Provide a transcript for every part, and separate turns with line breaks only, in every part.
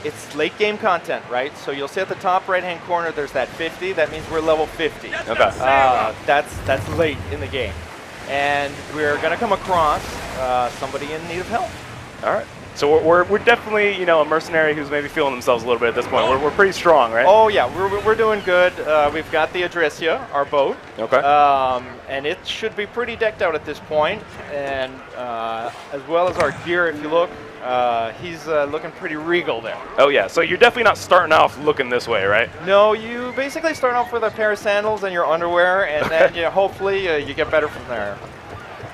It's late game content, right? So you'll see at the top right hand corner there's that 50. That means we're level 50.
Okay.
That's late in the game. And we're going to come across somebody in need of help.
All right. So we're definitely, you know, a mercenary who's maybe feeling themselves a little bit at this point. We're pretty strong, right?
Oh, yeah. We're doing good. We've got the Adressia, our boat.
Okay.
And it should be pretty decked out at this point. And as well as our gear, if you look, he's looking pretty regal there.
Oh, yeah. So you're definitely not starting off looking this way, right?
No, you basically start off with a pair of sandals and your underwear, and then hopefully you get better from there.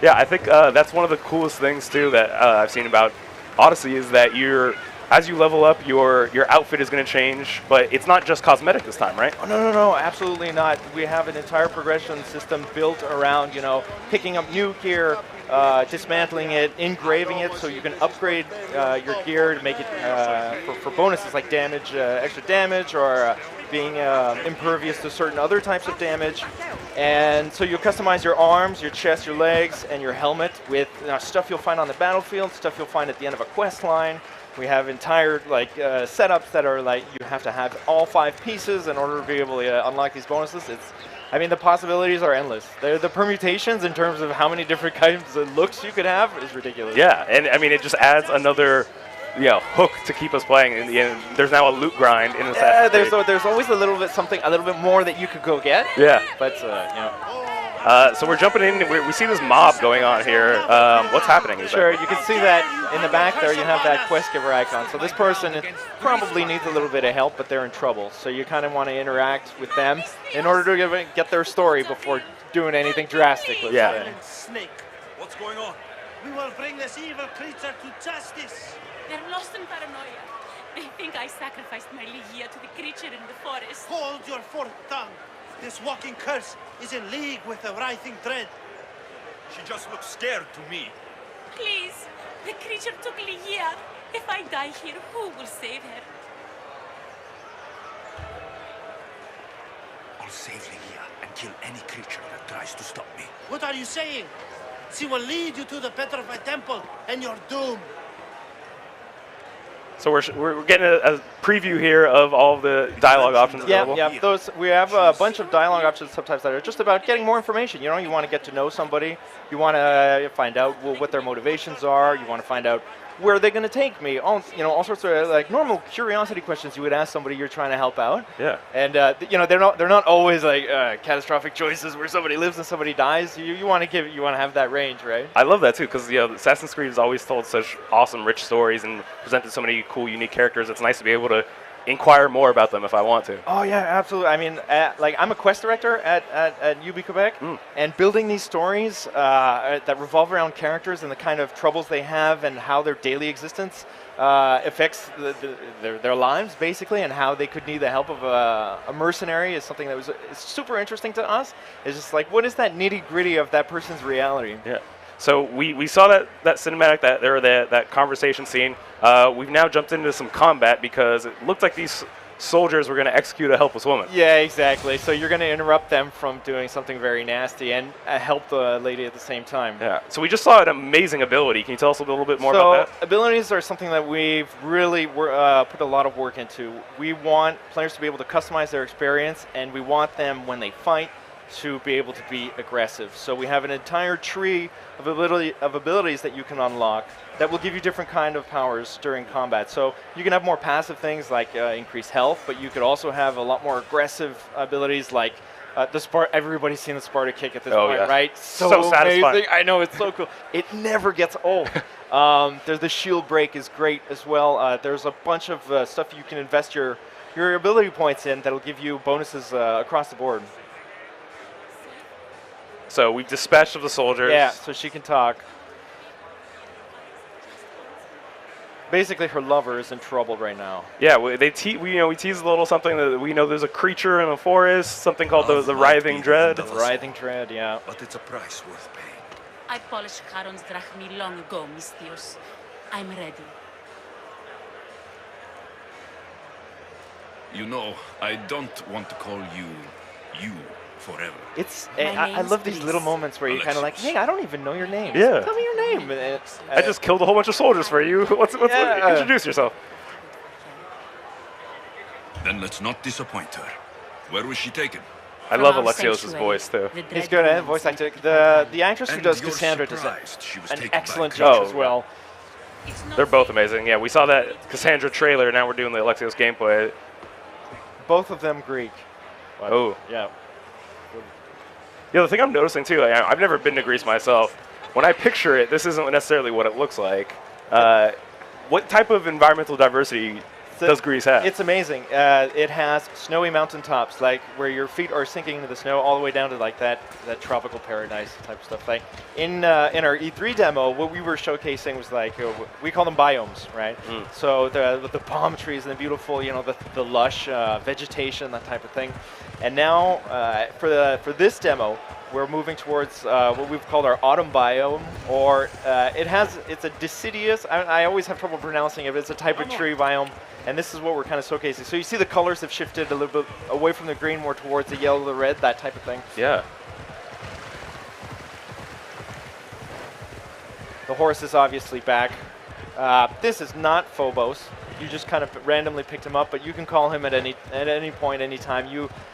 Yeah, I think that's one of the coolest things, too, that I've seen about Odyssey is that as you level up, your outfit is going to change, but it's not just cosmetic this time, right?
Oh, no, absolutely not. We have an entire progression system built around, picking up new gear, dismantling it, engraving it, so you can upgrade your gear to make it for bonuses like damage, extra damage, or being impervious to certain other types of damage. And so you'll customize your arms, your chest, your legs, and your helmet with stuff you'll find on the battlefield, stuff you'll find at the end of a quest line. We have entire setups that are like you have to have all 5 pieces in order to be able to unlock these bonuses. The possibilities are endless. The permutations in terms of how many different kinds of looks you could have is ridiculous.
Yeah, and I mean it just adds another hook to keep us playing. In the end, there's now a loot grind in Assassin's Creed.
There's always a little bit more that you could go get.
Yeah.
But
so we're jumping in. We see this mob going on here. What's happening?
Sure, you can see that in the back there. You have that quest giver icon. So this person probably needs a little bit of help, but they're in trouble. So you kind of want to interact with them in order to get their story before doing anything drastic.
Snake, what's going on? We will bring this evil creature to justice.
They're lost in paranoia. They think I sacrificed my Ligia to the creature in the forest.
Hold your forked tongue. This walking curse is in league with the writhing dread. She just looks scared to me.
Please, the creature took Ligia. If I die here, who will save her?
I'll save Ligia and kill any creature that tries to stop me.
What are you saying? She will lead you to the Petrified Temple and you're doomed.
So we're getting a preview here of all of the dialogue options available.
Yeah. We have a bunch of dialogue options sometimes that are just about getting more information. You want to get to know somebody. You want to find out what their motivations are. You want to find out where are they going to take me. All sorts of normal curiosity questions you would ask somebody you're trying to help out.
Yeah.
And they're not always catastrophic choices where somebody lives and somebody dies. You want to have that range, right?
I love that too because Assassin's Creed has always told such awesome, rich stories and presented so many cool, unique characters. It's nice to be able to inquire more about them if I want to.
Oh yeah, absolutely. I mean, I'm a quest director at UB Quebec, and building these stories that revolve around characters and the kind of troubles they have and how their daily existence affects their lives, basically, and how they could need the help of a mercenary is something that was super interesting to us. It's just like, what is that nitty-gritty of that person's reality?
Yeah. So we saw that cinematic, that conversation scene. We've now jumped into some combat because it looked like these soldiers were going to execute a helpless woman.
Yeah, exactly. So you're going to interrupt them from doing something very nasty and help the lady at the same time.
Yeah. So we just saw an amazing ability. Can you tell us a little bit more about that?
Abilities are something that we've really put a lot of work into. We want players to be able to customize their experience, and we want them, when they fight, to be able to be aggressive. So we have an entire tree of abilities that you can unlock that will give you different kind of powers during combat. So you can have more passive things like increased health, but you could also have a lot more aggressive abilities like everybody's seen the Sparta kick at this point, right?
So satisfying.
Amazing. I know, it's so cool. It never gets old. There's the shield break is great as well. There's a bunch of stuff you can invest your ability points in that'll give you bonuses across the board.
So we've dispatched of the soldiers.
Yeah, so she can talk. Basically, her lover is in trouble right now.
Yeah, we tease a little something that we know there's a creature in the forest, something called the Writhing Dread.
The Writhing Dread, yeah.
But it's a price worth paying.
I polished Charon's drachmi long ago, Misthios. I'm ready.
You know, I don't want to call you forever.
I love these little moments where you're kind of like, hey, I don't even know your name.
Yeah.
Tell me your name.
I just killed a whole bunch of soldiers for you. Introduce yourself.
Then let's not disappoint her. Where was she taken?
I
From
love
our
Alexios'
sanctuary,
voice too.
the
He's
dread
good at
ruins
voice
we
acting.
keep
The actress who
And
does
you're
Cassandra does
surprised she was
an
taken by
excellent
a
job
Oh,
as well.
It's not
They're both
safe.
amazing. Yeah, we saw that Cassandra trailer. Now we're doing the Alexios gameplay.
Both of them Greek. But,
Oh.
yeah.
Yeah, the thing I'm noticing too, I've never been to Greece myself. When I picture it, this isn't necessarily what it looks like. What type of environmental diversity does Greece have?
It's amazing. It has snowy mountaintops, like where your feet are sinking into the snow, all the way down to like that tropical paradise type of stuff. Like in our E3 demo, what we were showcasing was like we call them biomes, right? So the palm trees and the beautiful, the lush vegetation, that type of thing. And now for this demo, we're moving towards what we've called our autumn biome, or it's a deciduous. I always have trouble pronouncing it, but it's a type of tree biome. And this is what we're kind of showcasing. So you see the colors have shifted a little bit away from the green, more towards the yellow, the red, that type of thing.
Yeah.
The horse is obviously back. This is not Phobos. You just kind of randomly picked him up, but you can call him at any point, any time.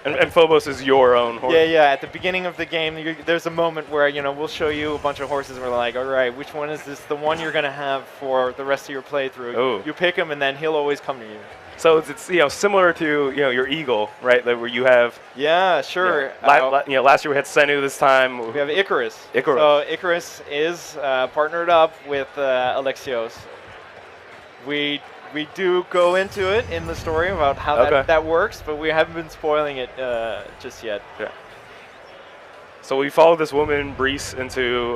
And Phobos is your own horse.
Yeah. At the beginning of the game, there's a moment where we'll show you a bunch of horses, and we're like, all right, which one is this? The one you're gonna have for the rest of your playthrough.
Oh.
You pick him, and then he'll always come to you.
So it's similar to your eagle, right? Where you have.
Yeah, sure.
Last year we had Senu. This time
We have Icarus.
Icarus.
So Icarus is partnered up with Alexios. We do go into it in the story about how that works, but we haven't been spoiling it just yet.
Yeah. So we follow this woman, Breeze, into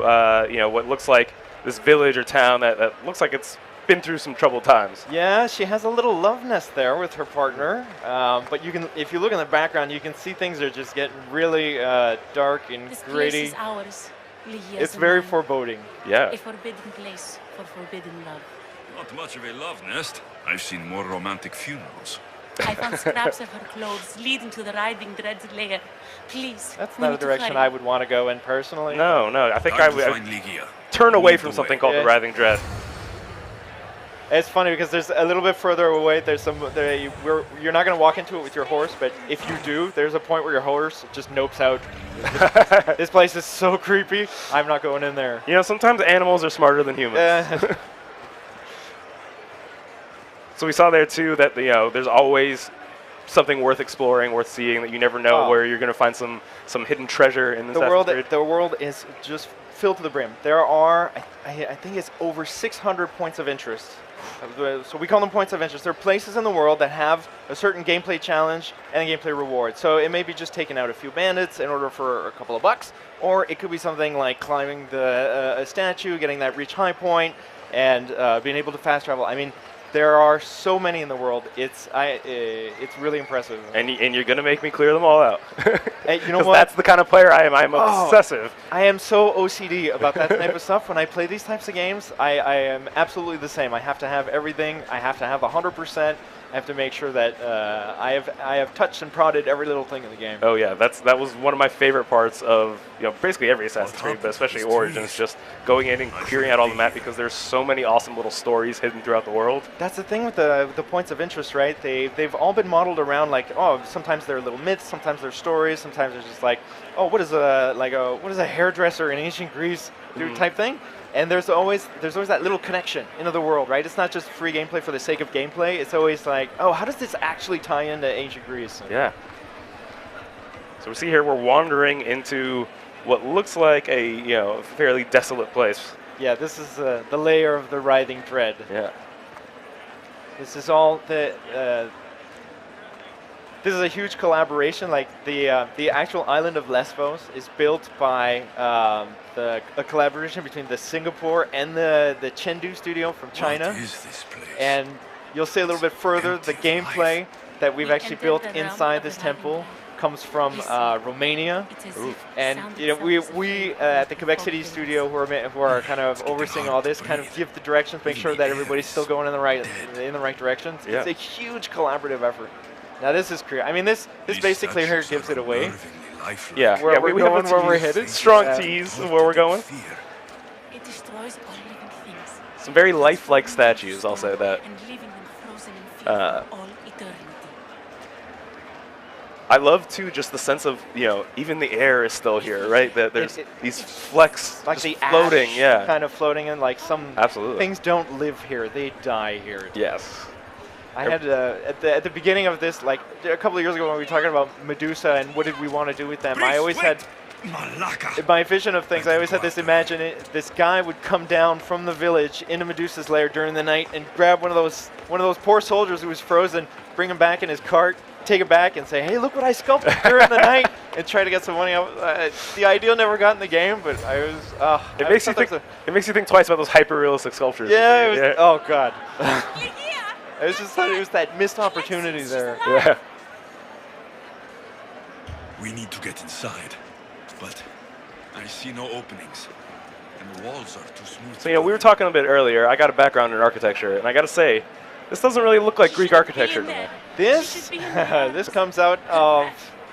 what looks like this village or town that looks like it's been through some troubled times.
Yeah, she has a little love nest there with her partner, but if you look in the background, you can see things are just getting really dark and
This place
gritty.
is ours. Lygia's
It's
and
very
mine.
foreboding.
Yeah.
A forbidden place for forbidden love.
Not much of a love nest. I've seen more romantic funerals.
I found scraps of her clothes leading to the riding dread's lair. Please.
That's
we
not a
need to
direction
hurry.
I would want to go in personally.
No. I think
Time
I
to
would
find Ligia.
turn away
Lead
from
the
something
way.
called the
Yeah.
Writhing Dread.
It's funny because there's a little bit further away. You're not going to walk into it with your horse, but if you do, there's a point where your horse just nopes out. This place is so creepy. I'm not going in there.
Sometimes animals are smarter than humans. So we saw there too that there's always something worth exploring, worth seeing. That you never know
Oh.
where you're going to find some hidden treasure in this
The world is just filled to the brim. There are, I think it's over 600 points of interest. So we call them points of interest. There are places in the world that have a certain gameplay challenge and a gameplay reward. So it may be just taking out a few bandits in order for a couple of bucks, or it could be something like climbing a statue, getting that reach high point, and being able to fast travel. I mean, there are so many in the world. It's really impressive.
And you're going to make me clear them all out.
Hey, you know
'Cause
what?
that's the kind of player I am. I'm
Oh.
obsessive.
I am so OCD about that type of stuff. When I play these types of games, I am absolutely the same. I have to have everything. I have to have 100%. I have to make sure that I have touched and prodded every little thing in the game.
Oh yeah, that was one of my favorite parts of basically every Assassin's Creed, but especially Origins, just going in and clearing out all the map because there's so many awesome little stories hidden throughout the world.
That's the thing with the points of interest, right? They've all been modeled around like, sometimes they're little myths, sometimes they're stories, sometimes they're just like, what is a hairdresser in ancient Greece do type thing. And there's always that little connection into the world, right? It's not just free gameplay for the sake of gameplay. It's always like, how does this actually tie into ancient Greece?
Yeah. So we see here we're wandering into what looks like a fairly desolate place.
Yeah, this is the layer of the Writhing Dread.
Yeah.
This is all this is a huge collaboration. Like the actual island of Lesbos is built by a collaboration between the Singapore and the Chengdu studio from China.
What is this place?
And you'll see a little bit further the gameplay that we've
We
actually
entered
built
the realm
inside
of
this
the Writhing
temple
Dread.
comes from Romania.
It's as if
And
sound
we
itself is
at the Quebec City studio who are kind of overseeing all this kind of give the directions, make sure that everybody's still going in the right directions.
Yeah.
It's a huge collaborative effort. Now this is clear. I mean, this
These
basically here
statues
gives
are
it away.
unnervingly lifelike.
Yeah.
Where
yeah,
we're
we have a
going, where we're
tease,
headed.
strong
Yeah.
tease of where we're going.
Fear.
It destroys all living things.
Some very lifelike statues, I'll say that.
And leaving them frozen in fear for all eternity.
I love too just the sense of even the air is still here, right? That there's these flecks
like
just
the
floating,
ash
yeah.
kind of floating in, like some
Absolutely.
things don't live here; they die here.
Yes.
I had at the beginning of this, like a couple of years ago, when we were talking about Medusa and what did we want to do with them. I always had
Malaka.
in my vision of things. I always had this guy would come down from the village into Medusa's lair during the night and grab one of those poor soldiers who was frozen, bring him back in his cart, take it back, and say, "Hey, look what I sculpted during the night," and try to get some money out. The ideal never got in the game, but I was.
It makes you think twice about those hyper-realistic sculptures.
Yeah. It was, oh God.
You're here.
I was just thought it was that missed opportunity there.
Yeah.
We need to get inside, but I see no openings, and the walls are too smooth.
So we were talking a bit earlier. I got a background in architecture, and I got to say, this doesn't really look like Greek architecture to me.
This this comes out of,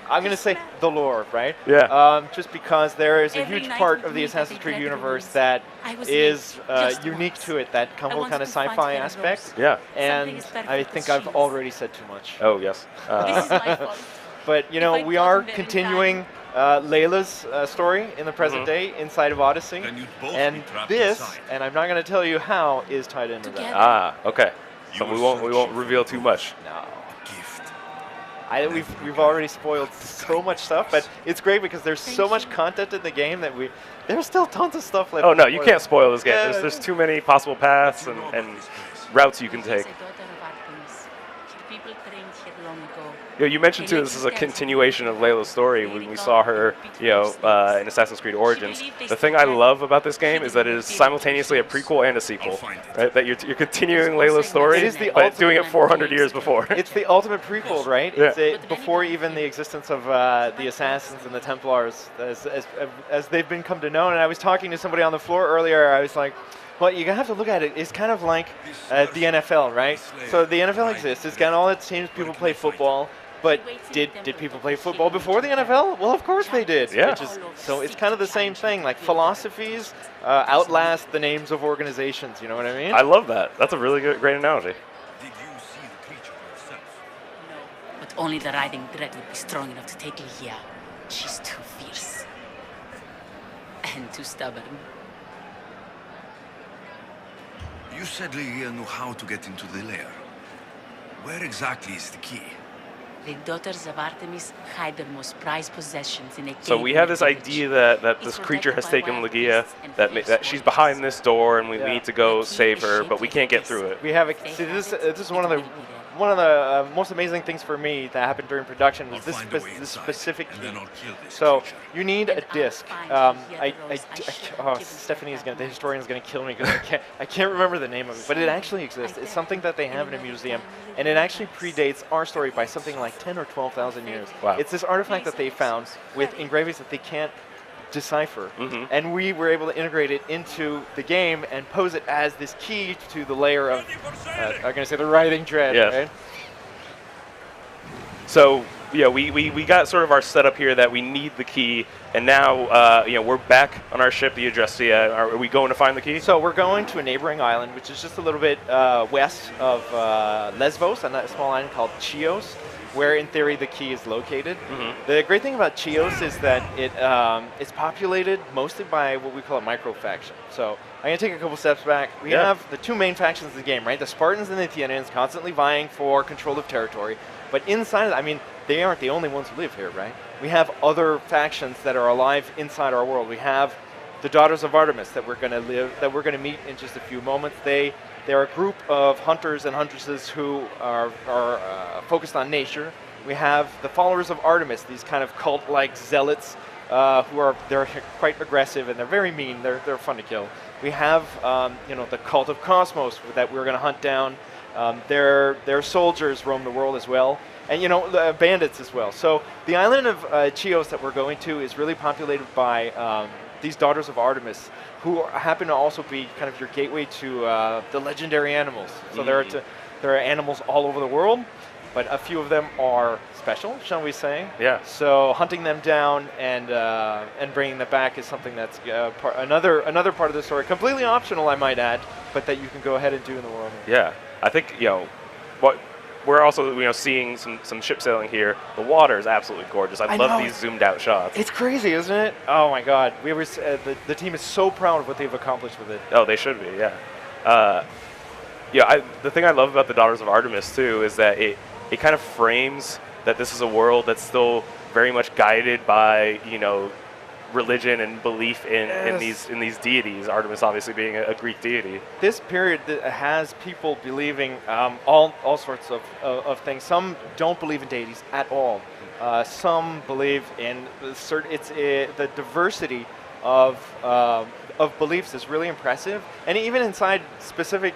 I'm going to say, the lore, right?
Yeah.
Just because there is a
Every
huge
night
part
with
of the
me
Assassin's
that
Creed
they
universe
grabbed
that
I was
is
late, just
unique
once.
to it, that kind
wanted
of
to fight
sci-fi
for the
aspect.
rose.
Yeah.
And
Something is better
I
for
think
the
I've
shield.
already said too much.
Oh yes.
This is my fault.
But
If I'd
we are
gotten there in
continuing Layla's story in the present day inside of Odyssey,
Then you'd both be
and
trapped
this,
inside.
and I'm not going to tell you how, is tied into
Together.
that.
Okay. So
You
we
were
won't
searching
reveal
for
too much.
No.
Gift.
We've already spoiled so much stuff, but it's great because there's
Thank
so much
you.
content in the game that there's still tons of stuff left.
Oh no,
to
you
spoil.
can't spoil this game.
Yeah.
There's too many possible paths
You know
and
about this place.
routes you can
She was
take.
a daughter of Artemis. Her people trained here long ago.
You mentioned too, this is a continuation of Layla's story when we saw her, in Assassin's Creed Origins. The thing I love about this game is that it is simultaneously a prequel and a sequel.
I'll find it.
Right? That you're continuing Layla's story,
It is the
but doing it
ultimate
400 years before.
It's the ultimate prequel, right?
Yeah.
It's before even the existence of the Assassins and the Templars, as they've been come to know. And I was talking to somebody on the floor earlier. I was like, well, you have to look at it. It's kind of like the NFL, right? So the NFL exists. It's got all its teams. People play football. But did people play football before the NFL? Well, of course they did.
Yeah.
So it's kind of the same thing. Like philosophies outlast the names of organizations. You know what I mean?
I love that. That's a really great analogy.
Did you see the creature yourself?
No, but only the riding dread would be strong enough to take Lygia. She's too fierce. And too stubborn.
You said Lygia knew how to get into the lair. Where exactly is the key?
The daughters of Artemis hide their most prized possessions in a cave.
So we
in
have
the
this
village.
idea that
It's
this creature has
protected by
taken
wild
Lygia,
beasts and
that
fierce
she's
warriors.
behind this door, and we
Yeah.
need to go
The key
save
is
her,
shaped
but we
like
can't get
this.
through it.
We have
They
see this.
have it,
This is
it
one of
will
the
be there.
most amazing things for me that happened during production was
I'll
this
find a way
this
inside,
specific
and
key.
then I'll kill this
So
creature.
you need a
And I'll
disc.
find
Oh,
the rose I should have given
Stephanie's
her
the
that
historian's gonna kill me because I can't remember the name of it, but it actually exists. It's something that they have in a museum, and it actually predates our story by something like 10 or 12,000 years.
Wow.
It's this artifact that they found with engravings that they can't decipher,
Mhm.
and we were able to integrate it into the game and pose it as this key to the layer of, I'm gonna say the writhing dread.
Yes.
Right?
So we got sort of our setup here that we need the key, and now we're back on our ship, the Adrestia. Are we going to find the key?
So we're going to a neighboring island, which is just a little bit west of Lesbos, and a small island called Chios, where in theory the key is located. The great thing about Chios is that it's populated mostly by what we call a micro-faction. So I'm going to take a couple steps back. We
Yeah.
have the two main factions of the game, right? The Spartans and the Athenians constantly vying for control of territory. But inside of that, I mean, they aren't the only ones who live here, right? We have other factions that are alive inside our world. We have the Daughters of Artemis that we're going to meet in just a few moments. They're a group of hunters and huntresses who are focused on nature. We have the Followers of Artemis, these kind of cult-like zealots they're quite aggressive and they're very mean. They're fun to kill. We have the Cult of Cosmos that we're going to hunt down. Their soldiers roam the world as well, and the bandits as well. So the island of Chios that we're going to is really populated by these Daughters of Artemis, who happen to also be kind of your gateway to the legendary animals. So there are animals all over the world, but a few of them are special, shall we say?
Yeah.
So hunting them down and bringing them back is something that's another part of the story, completely optional, I might add, but that you can go ahead and do in the world.
Yeah, I think what we're also seeing some ship sailing here. The water is absolutely gorgeous. I love
know.
these zoomed out shots.
It's crazy, isn't it? Oh my God, we were the team is so proud of what they've accomplished with it.
Oh, they should be, yeah. The thing I love about the Daughters of Artemis too is that it kind of frames that this is a world that's still very much guided by religion and belief in these deities. Artemis obviously being a Greek deity.
This period has people believing all sorts of things. Some don't believe in deities at all. Some believe in the diversity of beliefs is really impressive. And even inside specific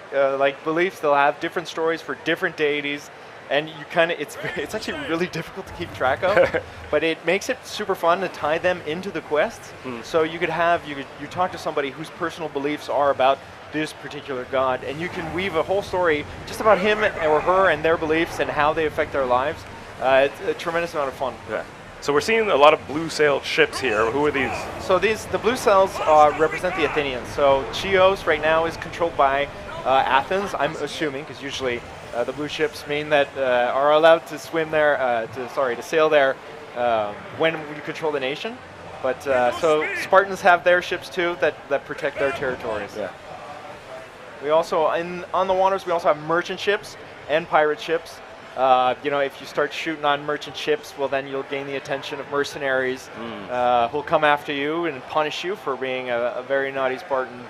beliefs, they'll have different stories for different deities. And you it's actually really difficult to keep track of, but it makes it super fun to tie them into the quests. So you talk to somebody whose personal beliefs are about this particular god, and you can weave a whole story just about him or her and their beliefs and how they affect their lives. It's a tremendous amount of fun.
Yeah. So we're seeing a lot of blue-sailed ships here. Who are these?
So the blue sails represent the Athenians. So Chios right now is controlled by Athens, I'm assuming, because usually the blue ships mean that are allowed to swim there, to sail there when you control the nation. But so Spartans have their ships too that protect their territories.
Yeah.
We also on the waters we also have merchant ships and pirate ships. If you start shooting on merchant ships, well then you'll gain the attention of mercenaries who'll come after you and punish you for being a very naughty Spartan.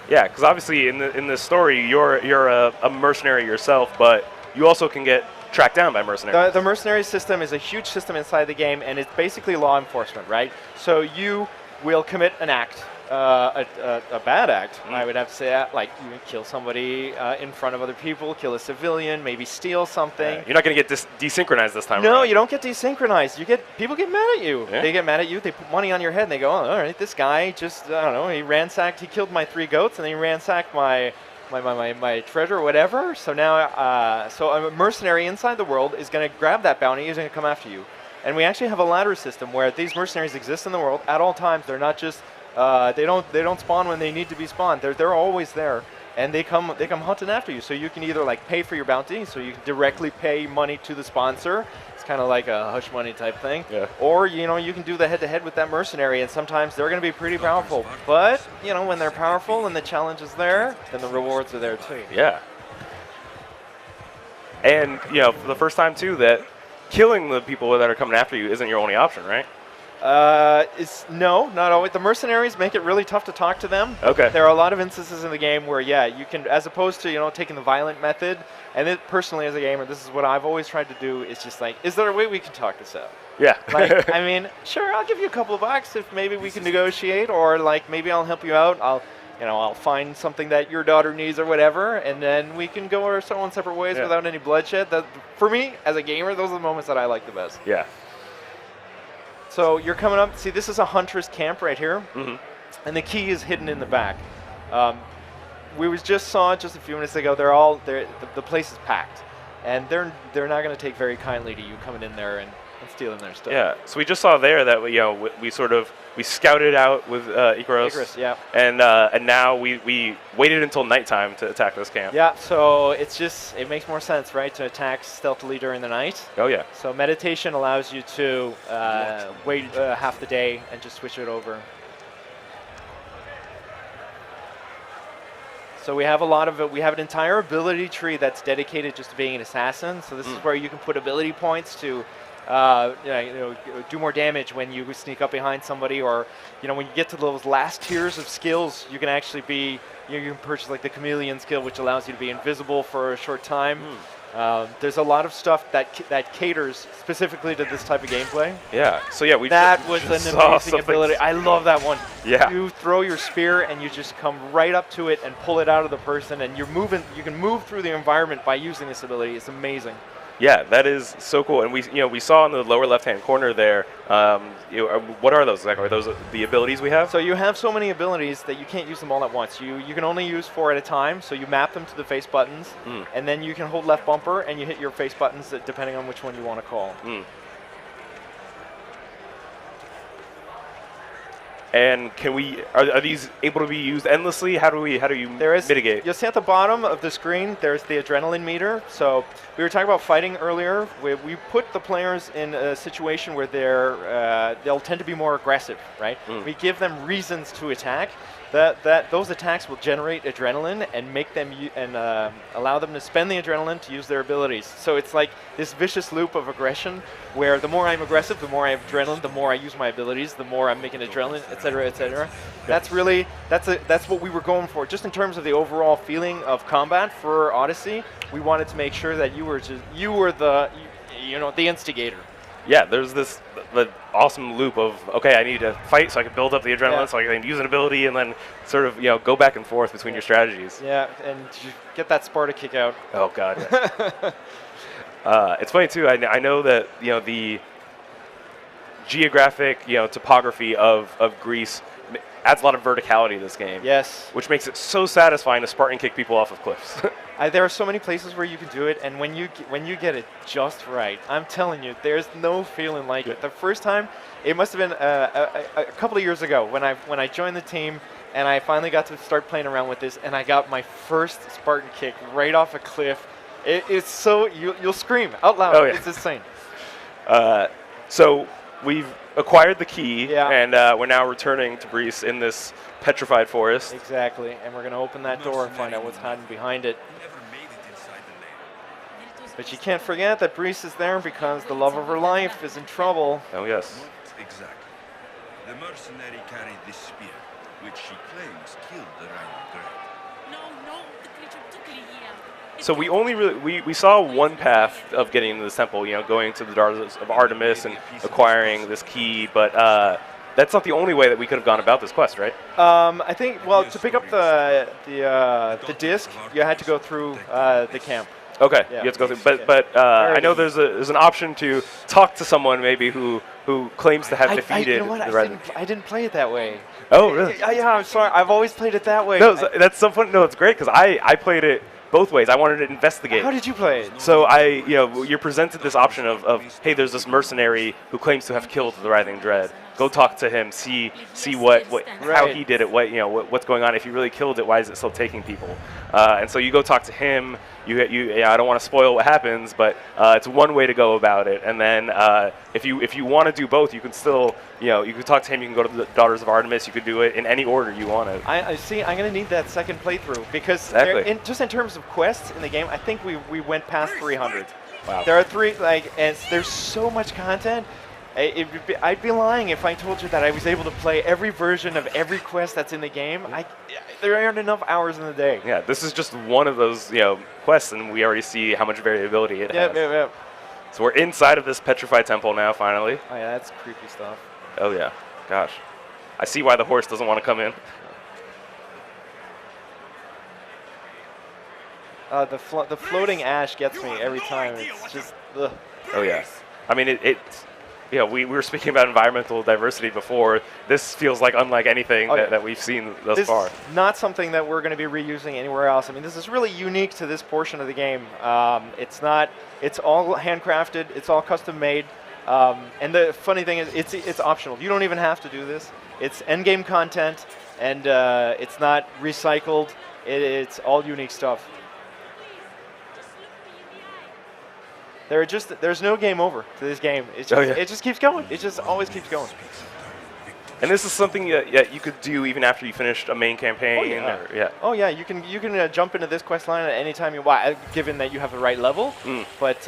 Yeah, because obviously in this story you're a mercenary yourself, but you also can get tracked down by mercenaries.
The mercenary system is a huge system inside the game, and it's basically law enforcement, right? So you will commit an act, a bad act, I would have to say, like you kill somebody in front of other people, kill a civilian, maybe steal something.
Yeah, you're not going to get desynchronized this time.
No,
around.
you don't get desynchronized. People get mad at you.
Yeah.
They get mad at you. They put money on your head, and they go, "Oh, all right, this guy just I don't know. He killed my 3 goats, and then he ransacked my treasure or whatever." So now, so a mercenary inside the world is going to grab that bounty. He's going to come after you. And we actually have a ladder system where these mercenaries exist in the world at all times. They're not just they don't spawn when they need to be spawned. They're always there, and they come hunting after you. So you can either pay for your bounty, so you can directly pay money to the sponsor. It's kind of like a hush money type thing.
Yeah.
Or you can do the head-to-head with that mercenary, and sometimes they're going to be pretty powerful. But when they're powerful and the challenge is there, then the rewards are there too.
Yeah. And for the first time too, that killing the people that are coming after you isn't your only option, right?
No, not always. The mercenaries make it really tough to talk to them.
Okay.
There are a lot of instances in the game where, you can, as opposed to, taking the violent method, and personally as a gamer, this is what I've always tried to do, is just is there a way we can talk this out?
Yeah.
Sure, I'll give you a couple of bucks if maybe we can negotiate, or maybe I'll help you out. I'll find something that your daughter needs or whatever, and then we can go our own separate ways without any bloodshed. For me, as a gamer, those are the moments that I like the best.
Yeah.
So you're coming up. See, this is a hunter's camp right here, and the key is hidden in the back. We just saw a few minutes ago. The place is packed, and they're not going to take very kindly to you coming in there and stealing their stuff.
Yeah. So we just saw there that we scouted out with Icaros.
Icarus, yeah.
And now we waited until nighttime to attack this camp.
Yeah. So it makes more sense, right, to attack stealthily during the night.
Oh yeah.
So meditation allows you to wait half the day and just switch it over. So we have we have an entire ability tree that's dedicated just to being an assassin. So this is where you can put ability points to do more damage when you sneak up behind somebody, or when you get to those last tiers of skills, you can actually be you can purchase the chameleon skill, which allows you to be invisible for a short time. There's a lot of stuff that caters specifically to this type of gameplay.
Yeah. So yeah,
that was an amazing ability. I love that one.
Yeah.
You throw your spear and you just come right up to it and pull it out of the person, and you're moving. You can move through the environment by using this ability. It's amazing.
Yeah, that is so cool. And we saw in the lower left-hand corner there. What are those exactly? Are those the abilities we have?
So you have so many abilities that you can't use them all at once. You can only use 4 at a time. So you map them to the face buttons, and then you can hold left bumper and you hit your face buttons depending on which one you want to call.
And can we are these able to be used endlessly? How do you mitigate?
You'll see at the bottom of the screen, there's the adrenaline meter. So we were talking about fighting earlier. We put the players in a situation where they'll tend to be more aggressive, right? We give them reasons to attack. Those attacks will generate adrenaline and make them allow them to spend the adrenaline to use their abilities. So it's like this vicious loop of aggression, where the more I'm aggressive, the more I have adrenaline, the more I use my abilities, the more I'm making adrenaline, etc., etc. That's what we were going for. Just in terms of the overall feeling of combat for Odyssey, we wanted to make sure that you were the instigator.
Yeah, there's the awesome loop of, okay, I need to fight so I can build up the adrenaline so I can use an ability and then sort of go back and forth between your strategies.
Yeah, and you get that Sparta kick out.
Oh god. It's funny too. I know that the geographic topography of Greece adds a lot of verticality to this game.
Yes.
Which makes it so satisfying to Spartan kick people off of cliffs.
There are so many places where you can do it, and when you get it just right, I'm telling you, there's no feeling like it. The first time, it must have been a couple of years ago when I joined the team, and I finally got to start playing around with this, and I got my first Spartan kick right off a cliff. It's so you'll scream out loud.
Oh, yeah.
It's insane.
So we've acquired the key,
Yeah.
and we're now returning to Greece in this petrified forest.
Exactly, and we're going to open that door and find out what's hiding behind it.
Never made it inside the lair.
But you can't forget that Breeze is there because the love of her life is in trouble.
Oh yes.
Not exactly. The mercenary carried this spear, which she claims killed the Rhine Dread.
No, the creature took Lygia.
So we only we saw one path of getting into this temple, going to the Daughters of Artemis and acquiring this key, but that's not the only way that we could have gone about this quest, right?
I think, to pick up the disc, you had to go through the camp.
Okay,
Yeah.
you have to go through, but I know there's an option to talk to someone maybe who claims to have defeated
you know what?
the Red.
I didn't play it that way.
Oh, really?
Yeah, I'm sorry. I've always played it that way.
No, that's so fun. No, it's great because I played it both ways. I wanted to investigate.
How did you play it?
So you're presented this option of hey, there's this mercenary who claims to have killed the Writhing Dread. Go talk to him, see what how he did it, what's going on. If he really killed it, why is it still taking people? And so you go talk to him. I don't want to spoil what happens, but it's one way to go about it. And then if you want to do both, you can still you can talk to him. You can go to the Daughters of Artemis. You could do it in any order you want to.
I see. I'm going to need that second playthrough because just in terms of quests in the game, I think we went past 300.
Wow.
There are and there's so much content. I'd be lying if I told you that I was able to play every version of every quest that's in the game. There aren't enough hours in the day.
Yeah, this is just one of those quests, and we already see how much variability it has.
Yeah.
So we're inside of this petrified temple now, finally.
Oh yeah, that's creepy stuff.
Oh yeah, gosh. I see why the horse doesn't want to come in.
The floating ash gets me every time. It's just ugh.
Oh yeah. I mean, we were speaking about environmental diversity before. This feels like unlike anything that we've seen thus far.
This is not something that we're going to be reusing anywhere else. I mean, this is really unique to this portion of the game. It's all handcrafted. It's all custom made. And the funny thing is, it's optional. You don't even have to do this. It's endgame content, and it's not recycled. It's all unique stuff. There's no game over to this game. It just keeps going. It just always keeps going.
And this is something that you could do even after you finished a main campaign.
Oh yeah, you can jump into this quest line at any time you want, given that you have the right level. But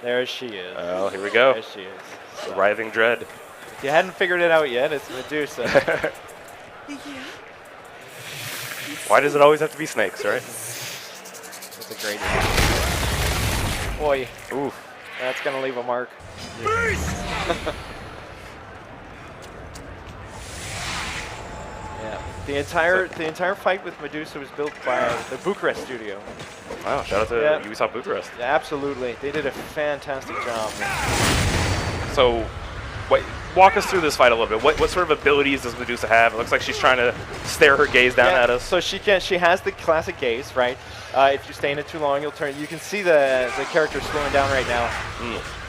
there she is.
Oh, here we go.
There she is.
The Writhing Dread.
If you hadn't figured it out yet, it's Medusa.
Why does it always have to be snakes, right?
That's a great boy.
Oof.
That's gonna leave a mark. Yeah. The entire fight with Medusa was built by the Bucharest studio.
Wow, shout out to Ubisoft Bucharest.
Yeah, absolutely. They did a fantastic job.
So, walk us through this fight a little bit. What sort of abilities does Medusa have? It looks like she's trying to stare her gaze down at us.
So she has the classic gaze, right? If you stay in it too long, you'll turn. You can see the character slowing down right now.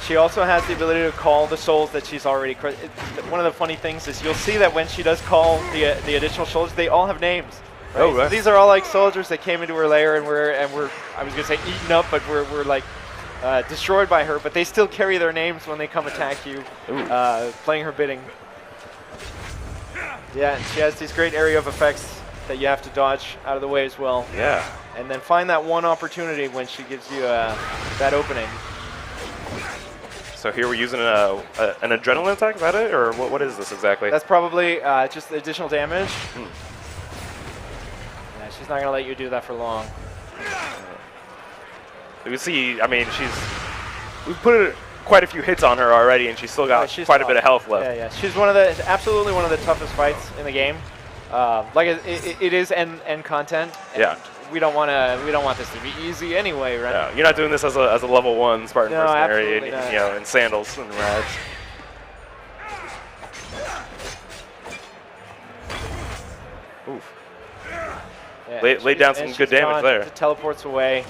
She also has the ability to call the souls that she's already. One of the funny things is you'll see that when she does call the additional soldiers, they all have names. Right?
Oh, right.
So these are all like soldiers that came into her lair and were I was gonna say eaten up, but we're like destroyed by her. But they still carry their names when they come attack you, playing her bidding. Yeah, and she has these great area of effects that you have to dodge out of the way as well.
Yeah.
And then find that one opportunity when she gives you that opening.
So here we're using an adrenaline attack, is that it? Or what is this exactly?
That's probably just additional damage. Yeah, she's not going to let you do that for long.
You can see, I mean, we've put quite a few hits on her already, and she's still got quite a bit of health left.
Yeah, yeah. She's absolutely one of the toughest fights in the game. Like it is end content.
Yeah.
We don't want this to be easy anyway, right?
Yeah, you're not doing this as a level 1 Spartan
No,
mercenary,
absolutely not.
you know, in sandals and rags. Oof.
Yeah,
Laid down some good damage there.
It teleports away.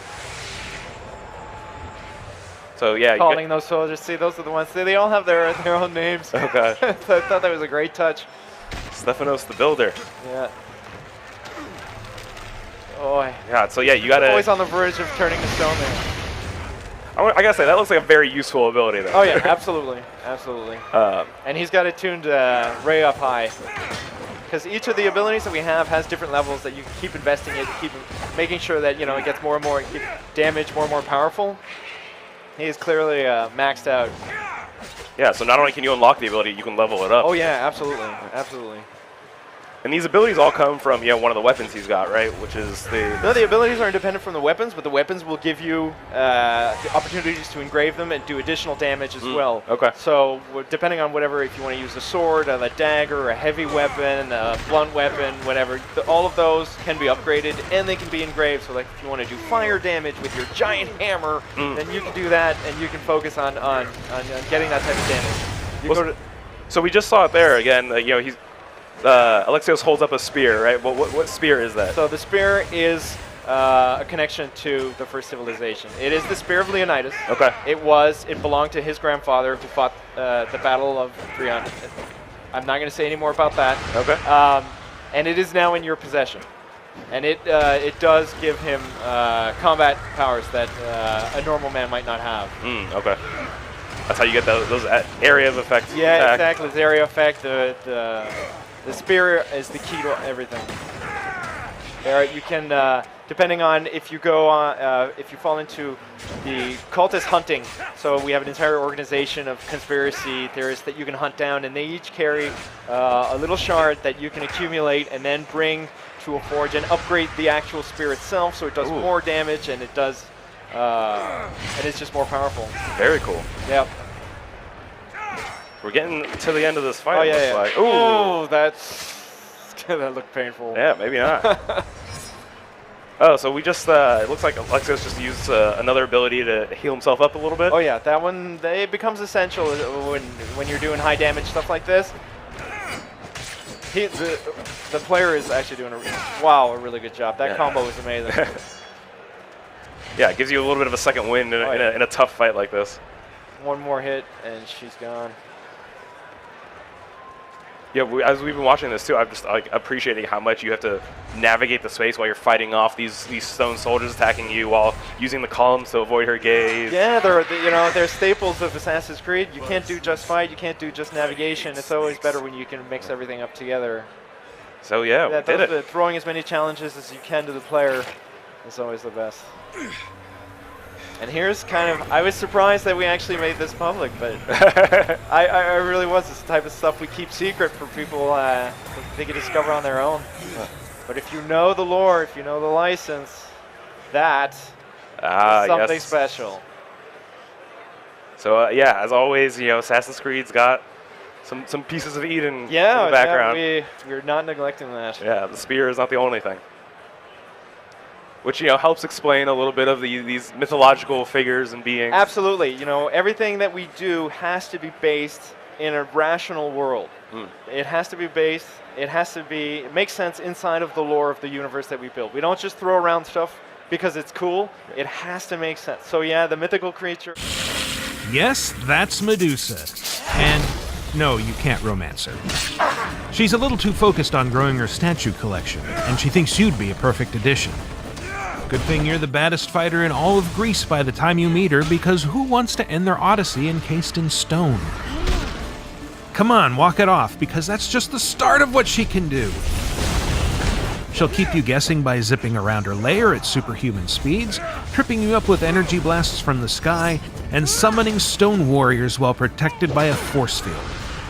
So yeah,
Calling those soldiers. See, those are the ones. They all have their own names.
Oh gosh.
I thought that was a great touch.
Stephanos the Builder.
Yeah. Oh.
Yeah. So yeah, you gotta.
Always on the verge of turning to stone there.
I gotta say that looks like a very useful ability though.
Oh yeah, absolutely, absolutely. And he's got it tuned way up high. Because each of the abilities that we have has different levels that you can keep investing in, keep making sure that it gets more and more damage, more and more powerful. He is clearly maxed out.
Yeah, so not only can you unlock the ability, you can level it up.
Oh yeah, absolutely, absolutely.
And these abilities all come from one of the weapons he's got, right? Which is
No, the abilities are independent from the weapons, but the weapons will give you the opportunities to engrave them and do additional damage as well.
Okay.
So depending on whatever, if you want to use a sword, a dagger, a heavy weapon, a blunt weapon, whatever, all of those can be upgraded and they can be engraved. So like if you want to do fire damage with your giant hammer, then you can do that and you can focus on getting that type of damage.
So we just saw it there again. He's. Alexios holds up a spear, right? What spear is that?
So the spear is a connection to the first civilization. It is the spear of Leonidas.
Okay.
It belonged to his grandfather who fought the Battle of 300. I'm not going to say any more about that.
Okay.
And it is now in your possession. And it does give him combat powers that a normal man might not have.
Okay. That's how you get those area of effects.
Yeah,
attack.
exactly. The area effect, the spear is the key to everything. There, you can, depending on if you go on, if you fall into the cultist hunting. So we have an entire organization of conspiracy theorists that you can hunt down, and they each carry a little shard that you can accumulate and then bring to a forge and upgrade the actual spear itself, so it does more damage and it does, and it's just more powerful.
Very cool.
Yep.
We're getting to the end of this fight.
Oh yeah,
looks like.
Ooh, that's that looked painful.
Yeah, maybe not. Oh, so we just, it looks like Alexios just used another ability to heal himself up a little bit.
Oh yeah, that one, it becomes essential when you're doing high damage stuff like this. The player is actually doing a really good job. That combo is amazing.
Yeah, it gives you a little bit of a second wind in a tough fight like this.
One more hit and she's gone.
Yeah, as we've been watching this too, I'm just appreciating how much you have to navigate the space while you're fighting off these stone soldiers attacking you while using the columns to avoid her gaze.
Yeah, they're staples of Assassin's Creed. You can't do just fight, you can't do just navigation. It's always better when you can mix everything up together.
So yeah, we did it.
Throwing as many challenges as you can to the player is always the best. And here's I was surprised that we actually made this public, but I really was. It's the type of stuff we keep secret for people that they can discover on their own. But if you know the lore, if you know the license, that is something special.
So yeah, as always, Assassin's Creed's got some pieces of Eden in the background.
Yeah, we're not neglecting that.
Yeah, the spear is not the only thing. Which helps explain a little bit of these mythological figures and beings.
Absolutely. Everything that we do has to be based in a rational world. It has to be based, it makes sense inside of the lore of the universe that we build. We don't just throw around stuff because it's cool, it has to make sense. So yeah, the mythical creature.
Yes, that's Medusa. And no, you can't romance her. She's a little too focused on growing her statue collection, and she thinks you'd be a perfect addition. Good thing you're the baddest fighter in all of Greece by the time you meet her, because who wants to end their odyssey encased in stone? Come on, walk it off, because that's just the start of what she can do. She'll keep you guessing by zipping around her lair at superhuman speeds, tripping you up with energy blasts from the sky, and summoning stone warriors while protected by a force field.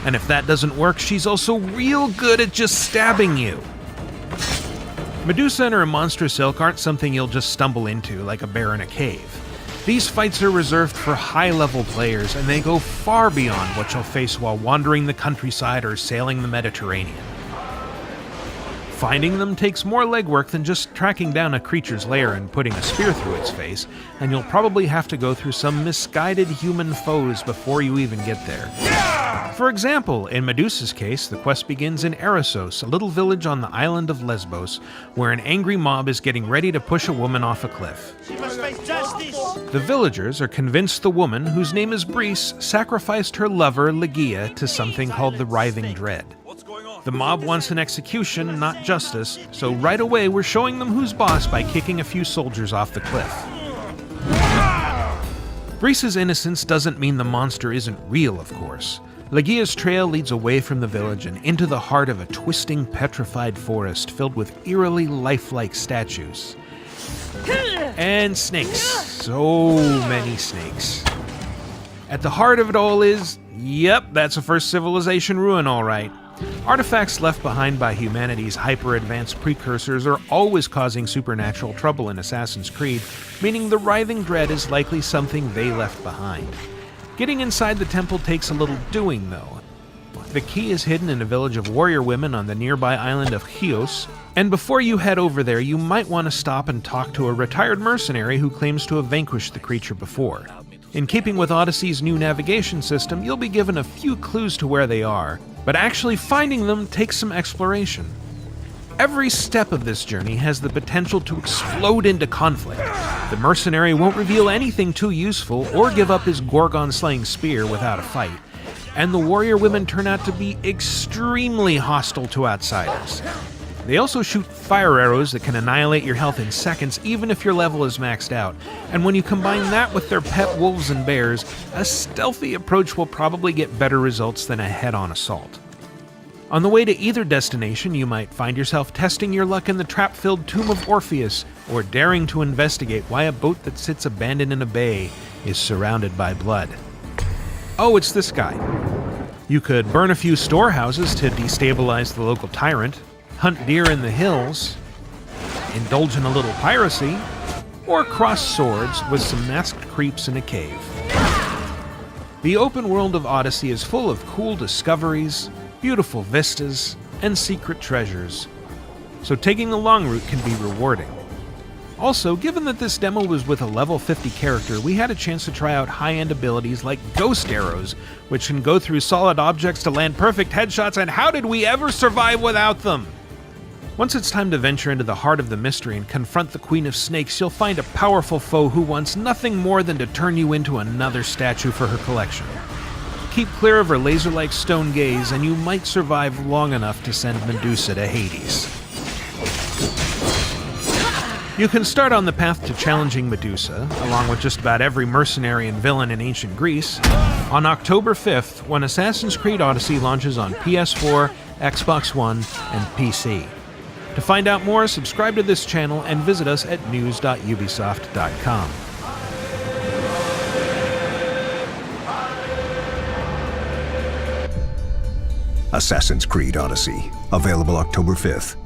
And if that doesn't work, she's also real good at just stabbing you. Medusa and her monstrous ilk aren't something you'll just stumble into like a bear in a cave. These fights are reserved for high-level players, and they go far beyond what you'll face while wandering the countryside or sailing the Mediterranean. Finding them takes more legwork than just tracking down a creature's lair and putting a spear through its face, and you'll probably have to go through some misguided human foes before you even get there. For example, in Medusa's case, the quest begins in Erissos, a little village on the island of Lesbos, where an angry mob is getting ready to push a woman off a cliff.
She must face justice.
The villagers are convinced the woman, whose name is Brice, sacrificed her lover, Ligeia, to something called the Writhing Dread.
What's going on?
The mob wants an execution, not justice, so right away we're showing them who's boss by kicking a few soldiers off the cliff. Brice's innocence doesn't mean the monster isn't real, of course. Ligeia's trail leads away from the village and into the heart of a twisting, petrified forest filled with eerily lifelike statues. And snakes. So many snakes. At the heart of it all is, yep, that's a first civilization ruin, all right. Artifacts left behind by humanity's hyper-advanced precursors are always causing supernatural trouble in Assassin's Creed, meaning the Writhing Dread is likely something they left behind. Getting inside the temple takes a little doing, though. The key is hidden in a village of warrior women on the nearby island of Chios, and before you head over there, you might want to stop and talk to a retired mercenary who claims to have vanquished the creature before. In keeping with Odyssey's new navigation system, you'll be given a few clues to where they are, but actually finding them takes some exploration. Every step of this journey has the potential to explode into conflict. The mercenary won't reveal anything too useful or give up his Gorgon-slaying spear without a fight, and the warrior women turn out to be extremely hostile to outsiders. They also shoot fire arrows that can annihilate your health in seconds even if your level is maxed out, and when you combine that with their pet wolves and bears, a stealthy approach will probably get better results than a head-on assault. On the way to either destination, you might find yourself testing your luck in the trap-filled Tomb of Orpheus, or daring to investigate why a boat that sits abandoned in a bay is surrounded by blood. Oh, it's this guy. You could burn a few storehouses to destabilize the local tyrant, hunt deer in the hills, indulge in a little piracy, or cross swords with some masked creeps in a cave. The open world of Odyssey is full of cool discoveries, beautiful vistas, and secret treasures, so taking the long route can be rewarding. Also, given that this demo was with a level 50 character, we had a chance to try out high-end abilities like Ghost Arrows, which can go through solid objects to land perfect headshots, and how did we ever survive without them? Once it's time to venture into the heart of the mystery and confront the Queen of Snakes, you'll find a powerful foe who wants nothing more than to turn you into another statue for her collection. Keep clear of her laser-like stone gaze, and you might survive long enough to send Medusa to Hades. You can start on the path to challenging Medusa, along with just about every mercenary and villain in ancient Greece, on October 5th when Assassin's Creed Odyssey launches on PS4, Xbox One, and PC. To find out more, subscribe to this channel and visit us at news.ubisoft.com.
Assassin's Creed Odyssey, available October 5th.